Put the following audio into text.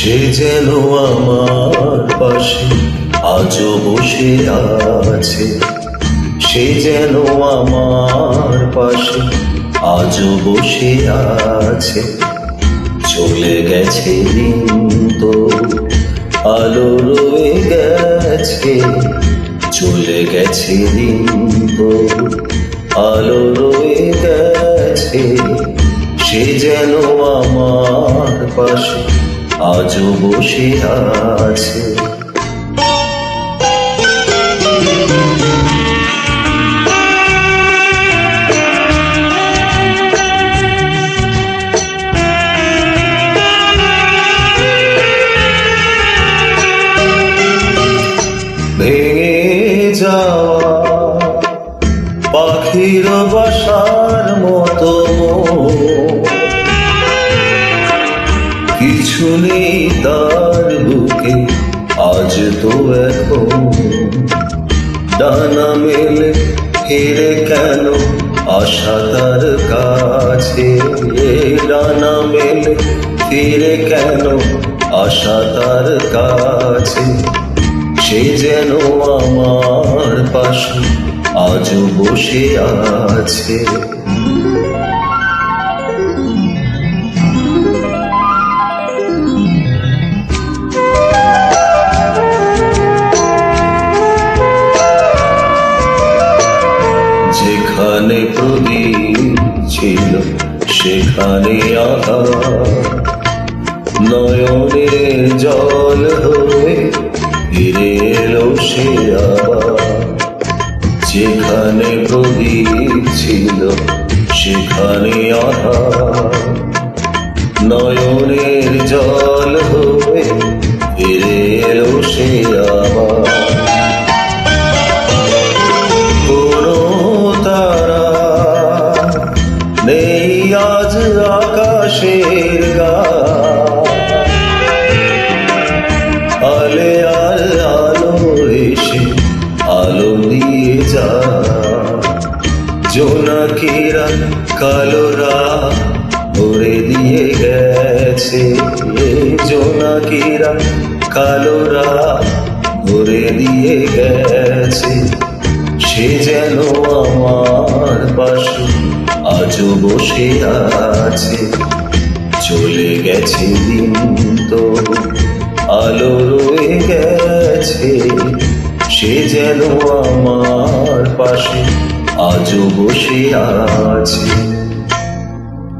সে যেন আমার পাশে আজও বসে আছে, সে যেন আমার পাশে আজও বসে আছে। চলে গেছে দিন তো আলো রয়ে গেছে, চলে গেছে দিন তো আলো রয়ে গেছে। সে যেন আমার পাশে আজও বসে আছে। ভেঙে যাওয়া পাখির বাসার মতো কিছু নেই তার বুকে আজ তো এখন। ডানা মেলে ফিরে কেন আশা তার কাছে, ডানা মেলে ফিরে কেন আশা তার কাছে। সে যেন আমার পাশে আজও বসে আছে। যেখানে প্রদীপ ছিল সেখানে আধার, নয়নে জল হয়ে ফিরে এলো সে আবার। যেখানে প্রদীপ ছিল সেখানে আধার, নয়নের জল হয়ে ফিরে এলো সে আবার। কোনো তারা নেই আজ আকাশের গায়ে, আলে আর আলো এসে আলো দিয়ে যা। জোনাকিরা কালোরা ভরে দিয়ে গেছে, জোনাকিরা কালোরা ভরে দিয়ে গেছে। সে যেন আমার পাশে আজও বসে আছে। চলে গেছে দিন তো আলো রয়ে গেছে, সে যেন আমার পাশে আজও বসে আছে।